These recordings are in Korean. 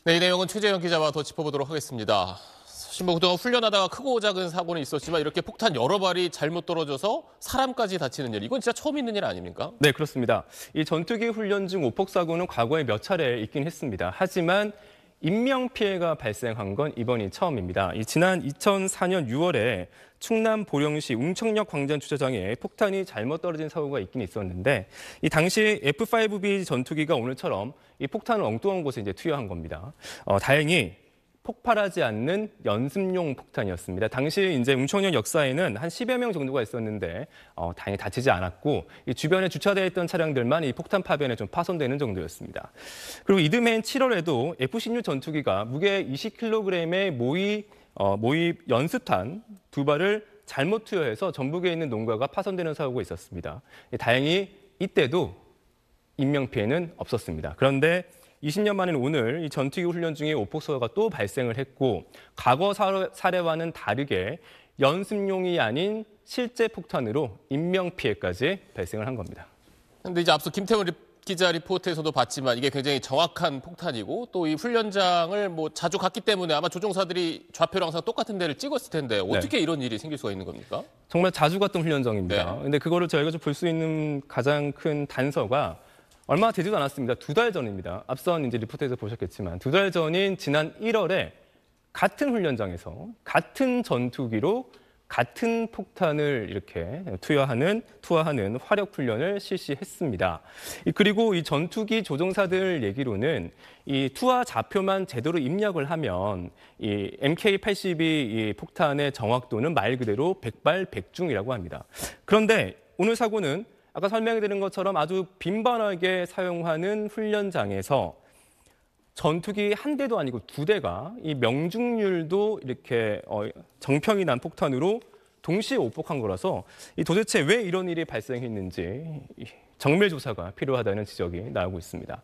네, 이 내용은 최재형 기자와 더 짚어보도록 하겠습니다. 사실 그동안 훈련하다가 크고 작은 사고는 있었지만 이렇게 폭탄 여러 발이 잘못 떨어져서 사람까지 다치는 일, 이건 진짜 처음 있는 일 아닙니까? 네, 그렇습니다. 이 전투기 훈련 중 오폭 사고는 과거에 몇 차례 있긴 했습니다. 하지만 인명피해가 발생한 건 이번이 처음입니다. 지난 2004년 6월에 충남 보령시 웅청역 광장 주차장에 폭탄이 잘못 떨어진 사고가 있긴 있었는데 이 당시 F-5B 전투기가 오늘처럼 이 폭탄을 엉뚱한 곳에 투여한 겁니다. 다행히 폭발하지 않는 연습용 폭탄이었습니다. 당시 웅청역 역사에는 한 10여 명 정도가 있었는데 다행히 다치지 않았고 이 주변에 주차되어 있던 차량들만 이 폭탄 파변에 좀 파손되는 정도였습니다. 그리고 이듬해인 7월에도 F-16 전투기가 무게 20kg의 모의 연수탄 2발을 잘못 투여해서 전북에 있는 농가가 파손되는 사고가 있었습니다. 다행히 이때도 인명피해는 없었습니다. 그런데 20년 만인 오늘 이 전투기 훈련 중에 오폭 사고가 또 발생을 했고 과거 사례와는 다르게 연습용이 아닌 실제 폭탄으로 인명피해까지 발생을 한 겁니다. 근데 이제 앞서 김태훈 기자 리포트에서도 봤지만 이게 굉장히 정확한 폭탄이고 또 이 훈련장을 자주 갔기 때문에 아마 조종사들이 좌표를 항상 똑같은 데를 찍었을 텐데 어떻게 이런 일이 생길 수가 있는 겁니까? 정말 자주 갔던 훈련장입니다. 네. 근데 그거를 저희가 좀 볼 수 있는 가장 큰 단서가 얼마 되지도 않았습니다. 2달 전입니다. 앞선 리포트에서 보셨겠지만 2달 전인 지난 1월에 같은 훈련장에서 같은 전투기로 같은 폭탄을 이렇게 투하하는 화력 훈련을 실시했습니다. 그리고 이 전투기 조종사들 얘기로는 이 투하 좌표만 제대로 입력을 하면 이 MK-82 이 폭탄의 정확도는 말 그대로 백발백중이라고 합니다. 그런데 오늘 사고는 아까 설명드린 것처럼 아주 빈번하게 사용하는 훈련장에서 전투기 한 대도 아니고 2대가 이 명중률도 이렇게 정평이 난 폭탄으로 동시에 오폭한 거라서 도대체 왜 이런 일이 발생했는지 정밀 조사가 필요하다는 지적이 나오고 있습니다.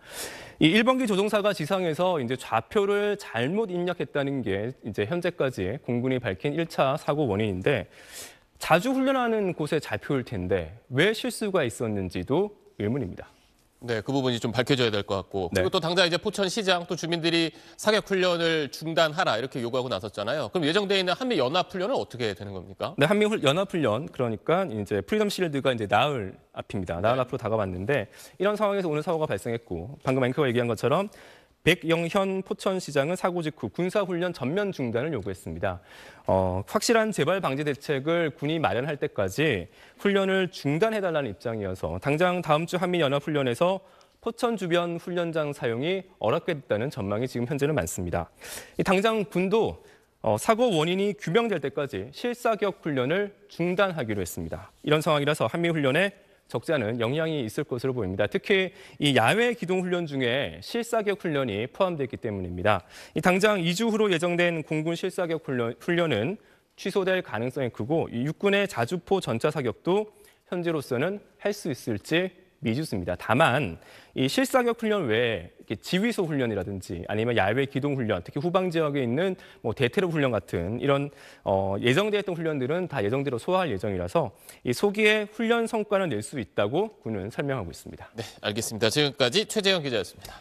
이 1번기 조종사가 지상에서 좌표를 잘못 입력했다는 게 현재까지 공군이 밝힌 1차 사고 원인인데 자주 훈련하는 곳의 좌표일 텐데 왜 실수가 있었는지도 의문입니다. 네, 그 부분이 좀 밝혀져야 될 것 같고 그리고 네. 또 당장 포천시장 또 주민들이 사격 훈련을 중단하라 이렇게 요구하고 나섰잖아요. 그럼 예정돼 있는 한미 연합 훈련은 어떻게 되는 겁니까? 네, 한미 연합 훈련 그러니까 프리덤 실드가 나흘 앞입니다. 나흘 앞으로 다가왔는데 이런 상황에서 오늘 사고가 발생했고 방금 앵커가 얘기한 것처럼 백영현 포천시장은 사고 직후 군사훈련 전면 중단을 요구했습니다. 확실한 재발 방지 대책을 군이 마련할 때까지 훈련을 중단해달라는 입장이어서 당장 다음 주 한미연합훈련에서 포천 주변 훈련장 사용이 어렵겠다는 전망이 지금 현재는 많습니다. 당장 군도 사고 원인이 규명될 때까지 실사격 훈련을 중단하기로 했습니다. 이런 상황이라서 한미훈련에 적지 않은 영향이 있을 것으로 보입니다. 특히 이 야외 기동 훈련 중에 실사격 훈련이 포함되어 있기 때문입니다. 당장 2주 후로 예정된 공군 실사격 훈련은 취소될 가능성이 크고 이 육군의 자주포 전차 사격도 현재로서는 할 수 있을지 미지수입니다. 다만 이 실사격 훈련 외에 지휘소 훈련이라든지 아니면 야외 기동 훈련, 특히 후방 지역에 있는 대테러 훈련 같은 이런 예정되어 있던 훈련들은 다 예정대로 소화할 예정이라서 이 소기에 훈련 성과는 낼 수 있다고 군은 설명하고 있습니다. 네, 알겠습니다. 지금까지 최재형 기자였습니다.